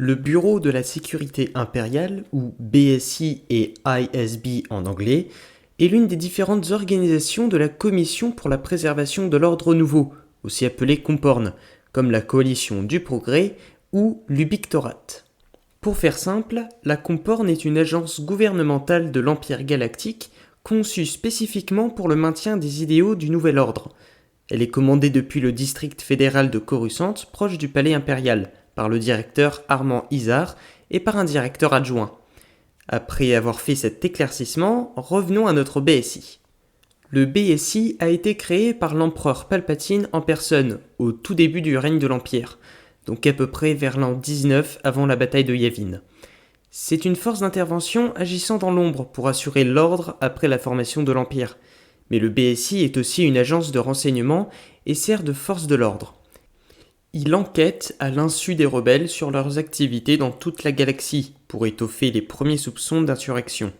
Le Bureau de la Sécurité Impériale, ou BSI et ISB en anglais, est l'une des différentes organisations de la Commission pour la préservation de l'ordre nouveau, aussi appelée Comporn, comme la Coalition du Progrès ou l'Ubictorat. Pour faire simple, la Comporn est une agence gouvernementale de l'Empire galactique conçue spécifiquement pour le maintien des idéaux du Nouvel Ordre. Elle est commandée depuis le district fédéral de Coruscant, proche du palais impérial, par le directeur Armand Isard et par un directeur adjoint. Après avoir fait cet éclaircissement, revenons à notre BSI. Le BSI a été créé par l'empereur Palpatine en personne, au tout début du règne de l'Empire, donc à peu près vers l'an 19 avant la bataille de Yavin. C'est une force d'intervention agissant dans l'ombre pour assurer l'ordre après la formation de l'Empire. Mais le BSI est aussi une agence de renseignement et sert de force de l'ordre. Il enquête à l'insu des rebelles sur leurs activités dans toute la galaxie pour étoffer les premiers soupçons d'insurrection.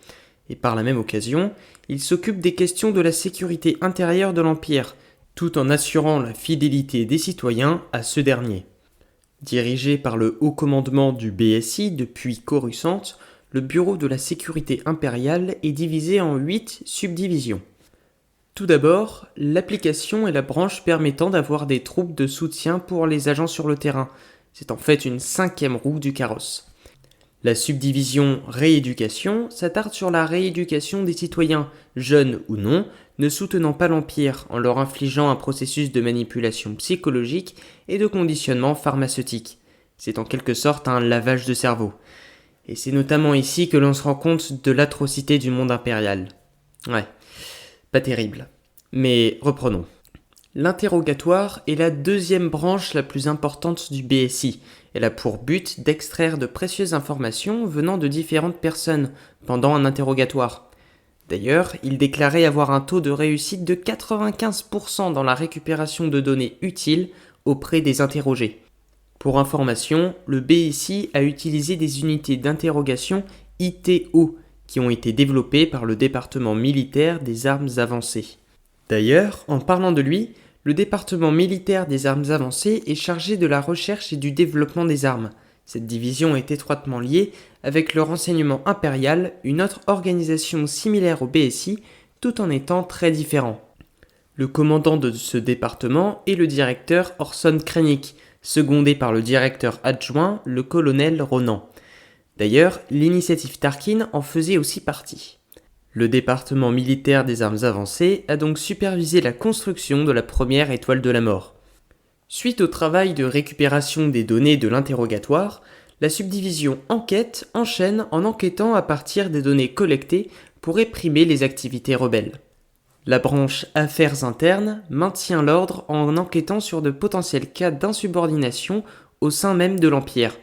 Et par la même occasion, il s'occupe des questions de la sécurité intérieure de l'Empire, tout en assurant la fidélité des citoyens à ce dernier. Dirigé par le haut commandement du BSI depuis Coruscant, le Bureau de la Sécurité Impériale est divisé en 8 subdivisions. Tout d'abord, l'application est la branche permettant d'avoir des troupes de soutien pour les agents sur le terrain. C'est en fait une 5e roue du carrosse. La subdivision rééducation s'attarde sur la rééducation des citoyens, jeunes ou non, ne soutenant pas l'Empire en leur infligeant un processus de manipulation psychologique et de conditionnement pharmaceutique. C'est en quelque sorte un lavage de cerveau. Et c'est notamment ici que l'on se rend compte de l'atrocité du monde impérial. Ouais, pas terrible. Mais reprenons. L'interrogatoire est la 2e branche la plus importante du BSI. Elle a pour but d'extraire de précieuses informations venant de différentes personnes pendant un interrogatoire. D'ailleurs, il déclarait avoir un taux de réussite de 95% dans la récupération de données utiles auprès des interrogés. Pour information, le BSI a utilisé des unités d'interrogation ITO qui ont été développées par le département militaire des armes avancées. D'ailleurs, en parlant de lui, le département militaire des armes avancées est chargé de la recherche et du développement des armes. Cette division est étroitement liée avec le renseignement impérial, une autre organisation similaire au BSI, tout en étant très différent. Le commandant de ce département est le directeur Orson Krennic, secondé par le directeur adjoint, le colonel Ronan. D'ailleurs, l'initiative Tarkin en faisait aussi partie. Le département militaire des armes avancées a donc supervisé la construction de la première étoile de la mort. Suite au travail de récupération des données de l'interrogatoire, la subdivision enquête enchaîne en enquêtant à partir des données collectées pour réprimer les activités rebelles. La branche affaires internes maintient l'ordre en enquêtant sur de potentiels cas d'insubordination au sein même de l'Empire.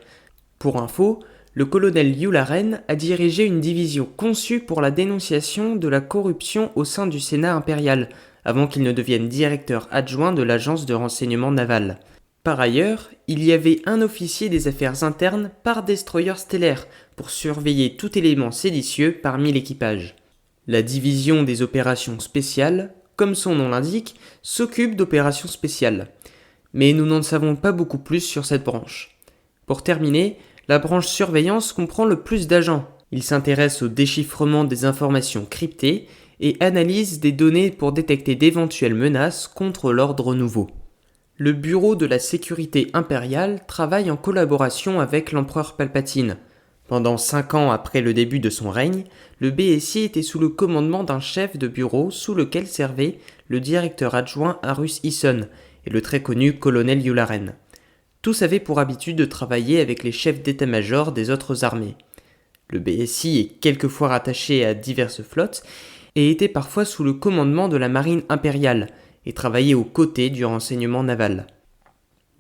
Pour info, le colonel Yularen a dirigé une division conçue pour la dénonciation de la corruption au sein du Sénat impérial, avant qu'il ne devienne directeur adjoint de l'agence de renseignement naval. Par ailleurs, il y avait un officier des affaires internes par destroyer stellaire pour surveiller tout élément séditieux parmi l'équipage. La division des opérations spéciales, comme son nom l'indique, s'occupe d'opérations spéciales. Mais nous n'en savons pas beaucoup plus sur cette branche. Pour terminer, la branche surveillance comprend le plus d'agents. Il s'intéresse au déchiffrement des informations cryptées et analyse des données pour détecter d'éventuelles menaces contre l'ordre nouveau. Le Bureau de la Sécurité Impériale travaille en collaboration avec l'empereur Palpatine. Pendant 5 ans après le début de son règne, le BSI était sous le commandement d'un chef de bureau sous lequel servait le directeur adjoint Arus Eason et le très connu colonel Yularen. Tous avaient pour habitude de travailler avec les chefs d'état-major des autres armées. Le BSI est quelquefois rattaché à diverses flottes et était parfois sous le commandement de la marine impériale et travaillait aux côtés du renseignement naval.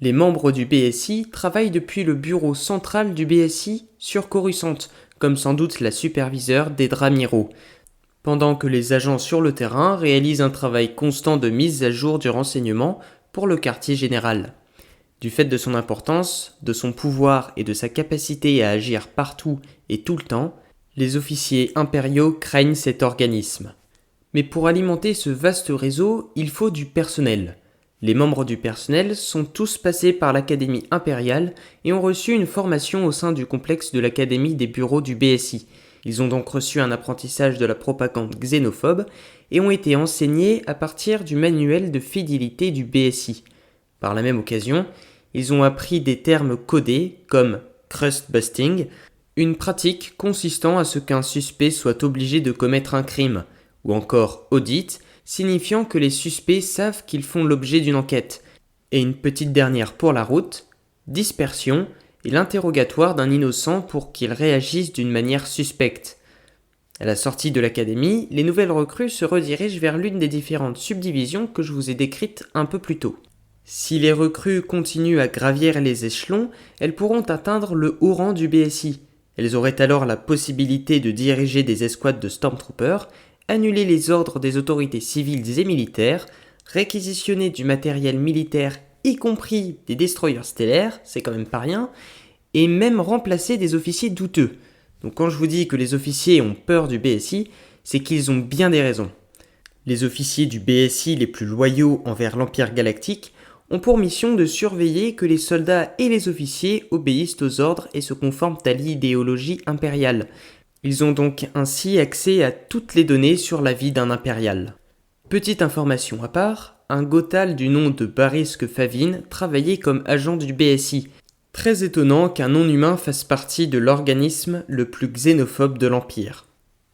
Les membres du BSI travaillent depuis le bureau central du BSI sur Coruscant, comme sans doute la superviseure des Dramiro, pendant que les agents sur le terrain réalisent un travail constant de mise à jour du renseignement pour le quartier général. Du fait de son importance, de son pouvoir et de sa capacité à agir partout et tout le temps, les officiers impériaux craignent cet organisme. Mais pour alimenter ce vaste réseau, il faut du personnel. Les membres du personnel sont tous passés par l'Académie impériale et ont reçu une formation au sein du complexe de l'Académie des bureaux du BSI. Ils ont donc reçu un apprentissage de la propagande xénophobe et ont été enseignés à partir du manuel de fidélité du BSI. Par la même occasion, ils ont appris des termes codés comme crust busting, une pratique consistant à ce qu'un suspect soit obligé de commettre un crime, ou encore audit, signifiant que les suspects savent qu'ils font l'objet d'une enquête, et une petite dernière pour la route, dispersion et l'interrogatoire d'un innocent pour qu'il réagisse d'une manière suspecte. À la sortie de l'académie, les nouvelles recrues se redirigent vers l'une des différentes subdivisions que je vous ai décrites un peu plus tôt. Si les recrues continuent à gravir les échelons, elles pourront atteindre le haut rang du BSI. Elles auraient alors la possibilité de diriger des escouades de Stormtroopers, annuler les ordres des autorités civiles et militaires, réquisitionner du matériel militaire, y compris des destroyers stellaires, c'est quand même pas rien, et même remplacer des officiers douteux. Donc quand je vous dis que les officiers ont peur du BSI, c'est qu'ils ont bien des raisons. Les officiers du BSI les plus loyaux envers l'Empire galactique ont pour mission de surveiller que les soldats et les officiers obéissent aux ordres et se conforment à l'idéologie impériale. Ils ont donc ainsi accès à toutes les données sur la vie d'un impérial. Petite information à part, un Gothal du nom de Barisk Favin travaillait comme agent du BSI. Très étonnant qu'un non-humain fasse partie de l'organisme le plus xénophobe de l'Empire.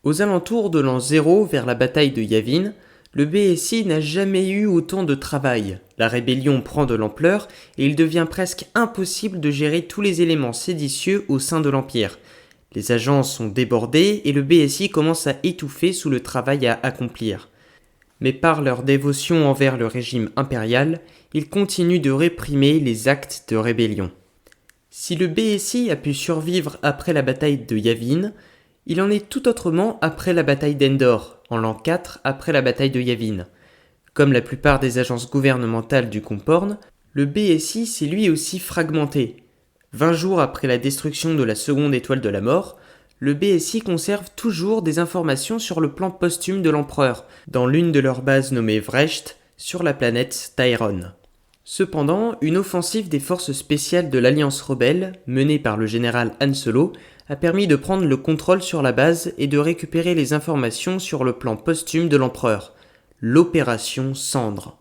Aux alentours de l'an 0 vers la bataille de Yavin, le BSI n'a jamais eu autant de travail. La rébellion prend de l'ampleur et il devient presque impossible de gérer tous les éléments séditieux au sein de l'Empire. Les agents sont débordés et le BSI commence à étouffer sous le travail à accomplir. Mais par leur dévotion envers le régime impérial, ils continuent de réprimer les actes de rébellion. Si le BSI a pu survivre après la bataille de Yavin, il en est tout autrement après la bataille d'Endor, en l'an 4 après la bataille de Yavin. Comme la plupart des agences gouvernementales du Comporn, le BSI s'est lui aussi fragmenté. 20 jours après la destruction de la seconde étoile de la mort, le BSI conserve toujours des informations sur le plan posthume de l'empereur, dans l'une de leurs bases nommée Vrecht, sur la planète Tyron. Cependant, une offensive des forces spéciales de l'Alliance rebelle, menée par le général Han Solo, a permis de prendre le contrôle sur la base et de récupérer les informations sur le plan posthume de l'empereur, l'opération Cendre.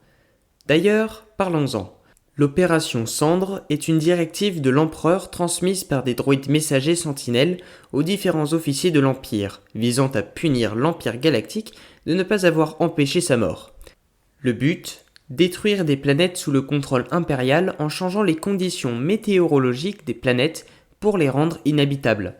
D'ailleurs, parlons-en. L'opération Cendre est une directive de l'empereur transmise par des droïdes messagers sentinelles aux différents officiers de l'Empire, visant à punir l'Empire galactique de ne pas avoir empêché sa mort. Le but, détruire des planètes sous le contrôle impérial en changeant les conditions météorologiques des planètes pour les rendre inhabitables.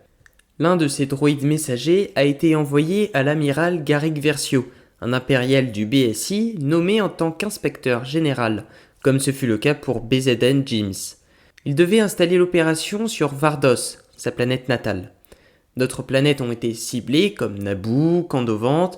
L'un de ces droïdes messagers a été envoyé à l'amiral Garrick Versio, un impérial du BSI nommé en tant qu'inspecteur général, comme ce fut le cas pour BZN James. Il devait installer l'opération sur Vardos, sa planète natale. D'autres planètes ont été ciblées comme Naboo, Candovant,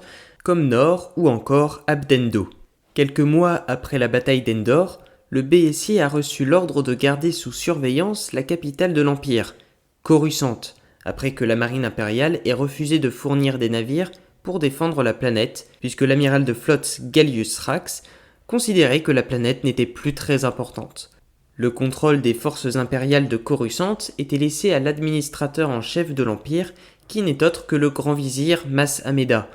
comme Nor ou encore Abdendo. Quelques mois après la bataille d'Endor, le BSI a reçu l'ordre de garder sous surveillance la capitale de l'Empire, Coruscant, après que la marine impériale ait refusé de fournir des navires pour défendre la planète, puisque l'amiral de flotte Gallius Rax considérait que la planète n'était plus très importante. Le contrôle des forces impériales de Coruscant était laissé à l'administrateur en chef de l'Empire, qui n'est autre que le grand vizir Mas Ameda.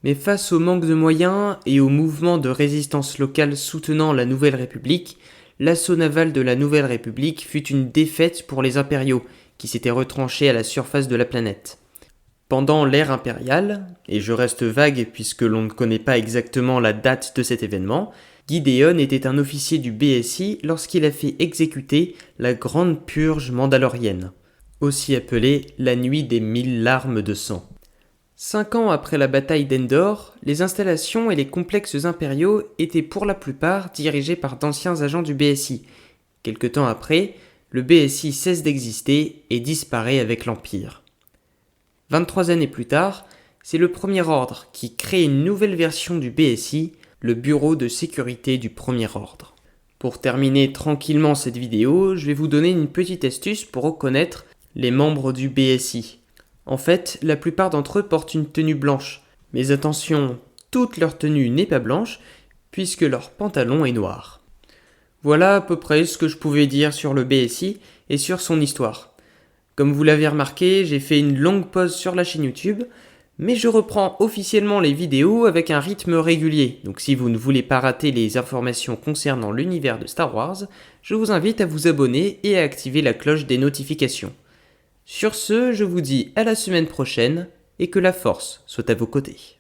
Mais face au manque de moyens et au mouvement de résistance locale soutenant la Nouvelle République, l'assaut naval de la Nouvelle République fut une défaite pour les impériaux, qui s'étaient retranchés à la surface de la planète. Pendant l'ère impériale, et je reste vague puisque l'on ne connaît pas exactement la date de cet événement, Gideon était un officier du BSI lorsqu'il a fait exécuter la Grande Purge mandalorienne, aussi appelée la Nuit des 1000 larmes de sang. 5 ans après la bataille d'Endor, les installations et les complexes impériaux étaient pour la plupart dirigés par d'anciens agents du BSI. Quelque temps après, le BSI cesse d'exister et disparaît avec l'Empire. 23 années plus tard, c'est le Premier Ordre qui crée une nouvelle version du BSI, le Bureau de sécurité du Premier Ordre. Pour terminer tranquillement cette vidéo, je vais vous donner une petite astuce pour reconnaître les membres du BSI. En fait, la plupart d'entre eux portent une tenue blanche, mais attention, toute leur tenue n'est pas blanche, puisque leur pantalon est noir. Voilà à peu près ce que je pouvais dire sur le BSI et sur son histoire. Comme vous l'avez remarqué, j'ai fait une longue pause sur la chaîne YouTube, mais je reprends officiellement les vidéos avec un rythme régulier. Donc si vous ne voulez pas rater les informations concernant l'univers de Star Wars, je vous invite à vous abonner et à activer la cloche des notifications. Sur ce, je vous dis à la semaine prochaine et que la force soit à vos côtés.